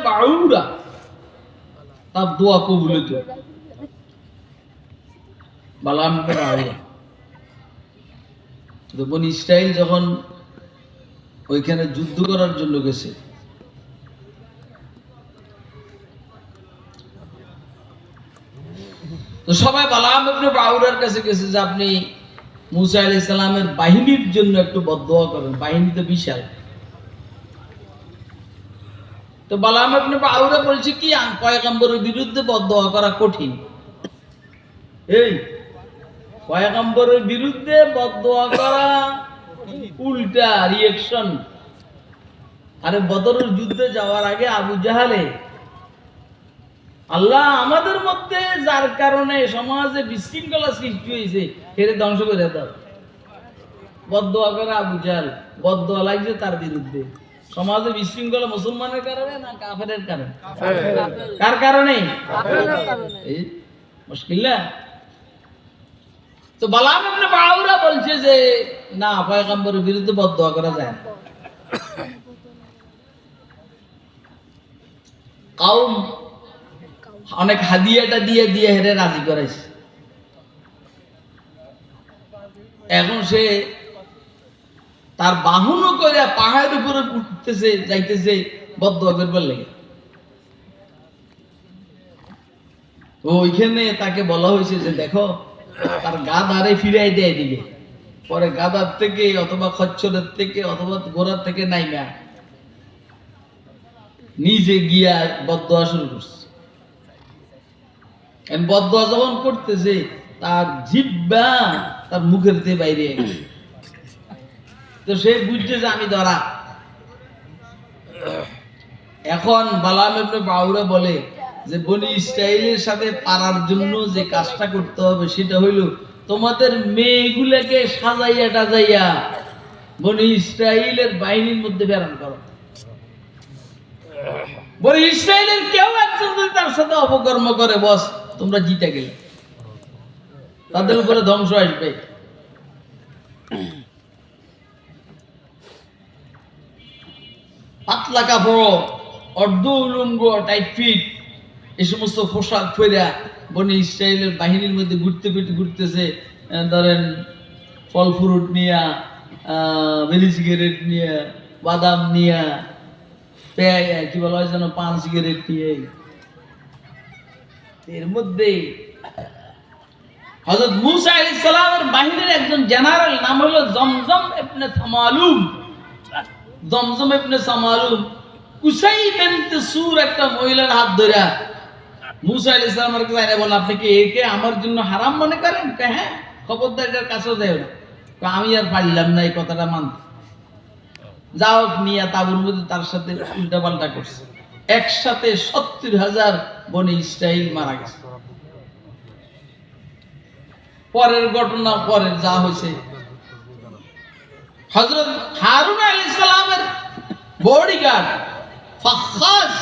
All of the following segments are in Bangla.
বাউরা তার দোয়া কবুল হইতো। বালাম ইবনে বাউরা তো বনি ইসরাইল যখন ওইখানে যুদ্ধ করার জন্য গেছে, তো সবাই বালাম ইবনে বাউরার কাছে গেছে যে আপনি মুসা আলাইহিস সালামের বাহিনীর জন্য একটু বদদোয়া করেন, বাহিনী তো বিশাল। তো বালাম ইবনে বাউরা বলছে কি পয়গম্বরের বিরুদ্ধে বদদোয়া করা কঠিন। এই পয়গম্বরের বিরুদ্ধে বদদোয়া করা উল্টা রিঅ্যাকশন। আরে বদরের যুদ্ধে যাওয়ার আগে আবু জাহালে আল্লাহ আমাদের মধ্যে যার কারণে সমাজে বিশৃঙ্খলা সৃষ্টি হয়েছে সেটা ধ্বংস করে দাও। বদদোয়া করে আবু জাহাল, বদদোয়া লাগছে তার বিরুদ্ধে। সমাজে বিশৃঙ্খলা মুসলমানের কারণে না কাফেরের কারণে? কার কারণে? এই মুশকিল না। তো বালাম ইবনে বাউরা বলছে যে না, পয়গম্বরের বিরুদ্ধে বদদোয়া করা যায় না। কওম অনেক হাদিয়াটা দিয়ে দিয়ে হেরে রাজি করাইছে। এখন সে তার বাহনও করে পাহাড়ের উপরে উঠতেছে যাইতেছে বদদোয়া করবার লাগে। ওইখানে তাকে বলা হয়েছে যে দেখো তার গাধারে ফিরাই দেয় দিকে, পরে গাধার থেকে অথবা খচ্চরের থেকে অথবা ঘোড়ার থেকে নাইমা নিজে গিয়া বদদোয়া শুরু করছে। বদদোয়া যখন করতেছে তার জিহ্বা তার মুখের থেকে বাইরে গেছে। তো সে বুঝছে যে আমি ধরা। এখন বালাম ইবনে বাউরা বলে যে বনি ইসরাইলের সাথে পারার জন্য যে কাজটা করতে হবে সেটা হইল তোমাদের মেয়েগুলোকে সাজাইয়া টাজাইয়া বনি ইসরাইলের বাহিনীর মধ্যে প্রেরণ করো। বনি ইসরাইলের কেউ একজন যদি তার সাথে অপকর্ম করে বস তোমরা জিতে গেলে, তাদের উপরে ধ্বংস আসবে। পাতলা কাপড়, অর্ধ উলঙ্গ, টাইট ফিট এই সমস্ত পোশাক পরে বনি ইসরাইলের বাহিনীর মধ্যে ঘুরতেছে। ধরেন ফল ফ্রুট নিয়া, বিড়ি সিগারেট নিয়ে, বাদাম নিয়া, কি বলা হয় যেন পান সিগারেট নিয়ে। এর মধ্যে হযরত মূসা আলাইহিস সালামের বাহিনীর একজন জেনারেল নাম হলো জমজম ইবনে সামালুম। জমজম ইবনে সামালুম কুসাই বিনতে সুর একটা মহিলার হাত ধরে মূসা আলাইহিস সালামের কাছে এনে বলে আপনি কি একে আমার জন্য হারাম মনে করেন? হ্যাঁ, খবরদার এর কাছে যাও না। আমি আর পারলাম না এই কথাটা মানতে। যাও নিয়ে তাবুর মধ্যে তার সাথে উল্টা পাল্টা করছে। একসাথে ৭০,০০০ বনি ইসরাইল মারা গেছে। পরের ঘটনা পরের যা হয়েছে, হযরত হারুন আলাইহিস সালামের বডিগার্ড ফাখাজ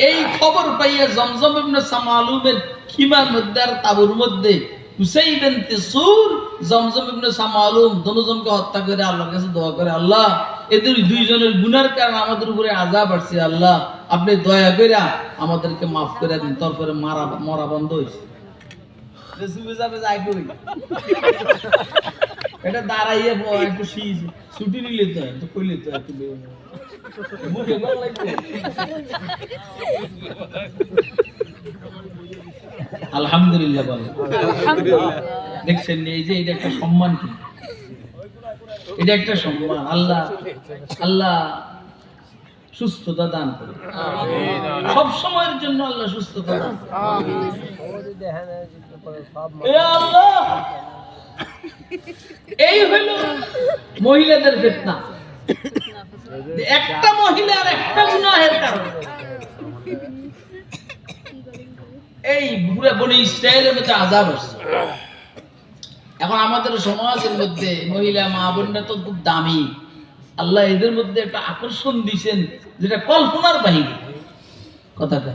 এই খবর পাইয়া জমজম ইবনে সামালুমের খিমার মধ্যে আর তাবুর মধ্যে কুসাই বিনতে সুর জমজম ইবনে সামালুম দুজনকে হত্যা করে আল্লাহর কাছে দোয়া করে, আল্লাহ এদের দুইজনের গুনার কারণে আমাদের উপরে আযাব আসছে, আল্লাহ আপনি দয়া করে আমাদেরকে মাফ করে দিন। তারপরে মরা বন্ধ হয়েছে। এটা দাঁড়াইয়ে একটু ছুটি নিলে তো একটু কইলে তো একটু মুখে আলহামদুলিল্লাহ বলে। দেখছেন এই যে এটা একটা সম্মান, কি এটা একটা সম্মান। আল্লাহ আল্লাহ সুস্থতা দান করে, সব সময়ের জন্য আল্লাহ সুস্থতা দান করে। এই হইল মহিলাদের ফিতনা। একটা মহিলার একটা গুনাহের কারণে এই পুরো বনি ইসরায়েলের মধ্যে আযাব আসছে। এখন আমাদের সমাজের মধ্যে মহিলা মা বোনরা তো খুব দামি। আল্লাহ এদের মধ্যে একটা আকর্ষণ দিয়েছেন যেটা কল্পনার বাহিরে। কথাটা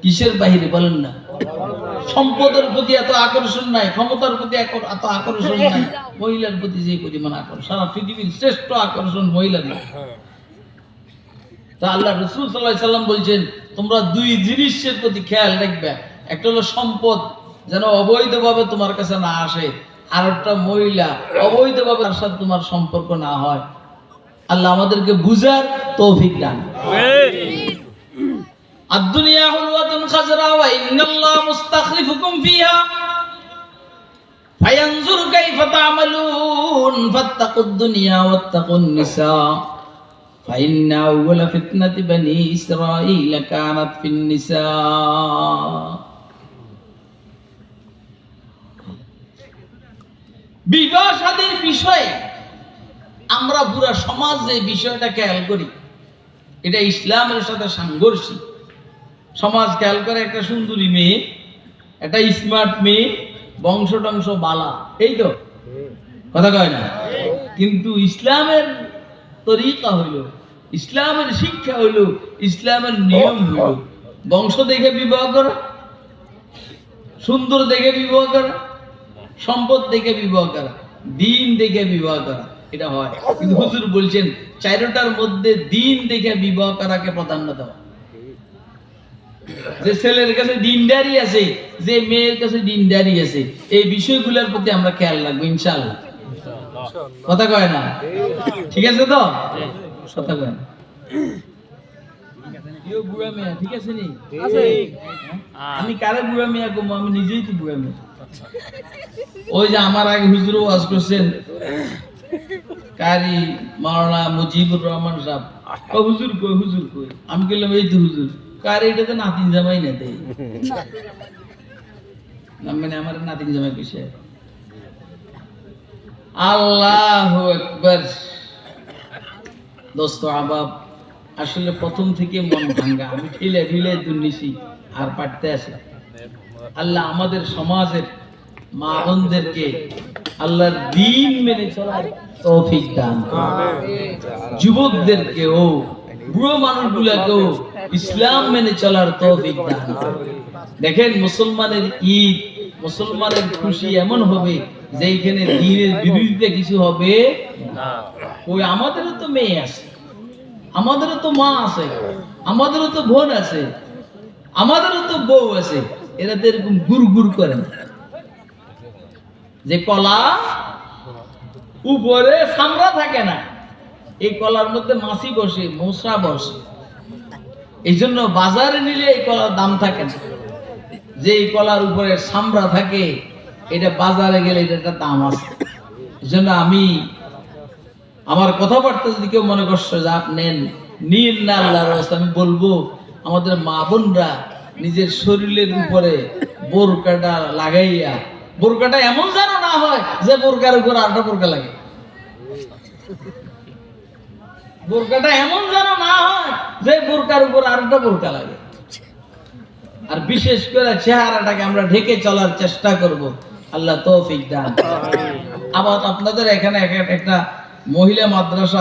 কিসের বাহিরে বলেন না? সম্পদের প্রতি এত আকর্ষণ নাই, ক্ষমতার প্রতি এত আকর্ষণ নাই, মহিলার প্রতি যে পরিমাণ আকর্ষণ, সারা পৃথিবীর শ্রেষ্ঠ আকর্ষণ মহিলাদের। তো আল্লাহ রাসূল সাল্লাল্লাহু আলাইহি সাল্লাম বলছেন তোমরা দুই জিনিসের প্রতি খেয়াল রাখবে, একটা হলো সম্পদ যেন অবৈধভাবে তোমার কাছে না আসে, আর একটা মহিলা অবৈধভাবে তার সাথে তোমার সম্পর্ক না হয়। আল্লাহ আমাদেরকে বুঝার তৌফিক দান। আদ-দুনিয়া হুলওয়াতুন খাজরা ওয়া ইন্নাল্লাহা মুস্তাখলিফুকুম ফিহা ফায়ানজুর কাইফা তা'মালুন ফাত্তাকুদ দুনিয়া ওয়াত্তাকুন নিসা ফাইন্না আউওয়ালা ফিতনাতি বানি ইসরাঈল কানাত ফিন নিসা। বিবাহ শাদীর বিষয়ে আমরা পুরা সমাজ যে বিষয়টা খেয়াল করি, এটা ইসলামের সাথে সাংঘর্ষিক। সমাজ খেয়াল করে একটা সুন্দরী মেয়ে, একটা স্মার্ট মেয়ে, বংশ টংশ বালা, এই তো কথা কয় না? কিন্তু ইসলামের তরিকা হইল, ইসলামের শিক্ষা হইল, ইসলামের নিয়ম হইল বংশ দেখে বিবাহ করা, সুন্দর দেখে বিবাহ করা, সম্পদ দেখে বিবাহ করা, দিন দেখে বিবাহ করা, এটা হয়। কিন্তু হুজুর বলছেন চারটার মধ্যে দিন দেখে বিবাহ করাকে প্রাধান্য দেওয়া। যে ছেলের কাছে দিনদারি আছে, যে মেয়ের কাছে দিনদারি আছে, এই বিষয়গুলোর প্রতি আমরা খেয়াল রাখবো ইনশাআল্লাহ। কথা কয় না? ঠিক আছে তো? কথা কয় না? বুড়া মেয়ে ঠিক আছে নি? আমি কারে বুড়া মেয়ে কম? আমি নিজেই তো বুড়া মেয়ে। ওই যে আমার আগে হুজুরও ওয়াজ করছেন, কারি মাওলানা মুজিবুর রহমান সাহেব, ও হুজুর কই, হুজুর কই? আমি বললাম এই তো হুজুর। কার এটা তো নাতিন জামাই না দেয়, মানে আমার নাতিন জামাই কইছে। আল্লাহু আকবার। দোস্ত আহবাব, আসলে প্রথম থেকে মন ভাঙ্গা, আমি ঢিলে ঢিলে দুর্নিছি আর পারতে আসি। আল্লাহ আমাদের সমাজের মা বোনদেরকে আল্লাহর দ্বীন মেনে চলার তৌফিক দান করুন। যুবকদেরকেও, বুড়ো মানুষগুলাকেও ইসলাম মেনে চলার তৌফিক দান করুন। দেখেন মুসলমানের ঈদ, মুসলমানের খুশি এমন হবে যেখানে দ্বীনের বিরোধিতা কিছু হবে না। ওই আমাদেরও তো মেয়ে আছে, আমাদেরও তো মা আছে, আমাদেরও তো বোন আছে, আমাদেরও তো বউ আছে, এরা তো এরকম গুড় গুড় করে না। যে কলা উপরে চামড়া থাকে না, এই কলার মধ্যে মাছি বসে, মশা বসে, এই জন্য বাজারে নিলে এই কলার দাম থাকে না। যে এই কলার উপরে চামড়া থাকে, এটা বাজারে গেলে এটা দাম আছে। এই জন্য আমি আমার কথাবার্তা যদি কেউ মনে করছে যে নেন নিন না আল্লাহর রাস্তা, আমি বলবো আমাদের মা বোনরা নিজের শরীরের উপরে বোরকাটা লাগাইয়া, বোরকাটা এমন যেন না হয় যে বোরকার উপর আরেকটা বোরকা লাগে, বোরকাটা এমন যেন না হয় যে বোরকার উপর আরেকটা বোরকা লাগে। আর বিশেষ করে চেহারাটাকে আমরা ঢেকে চলার চেষ্টা করব। আল্লাহ তৌফিক দান। আবার আপনাদের এখানে একটা মহিলা মাদ্রাসা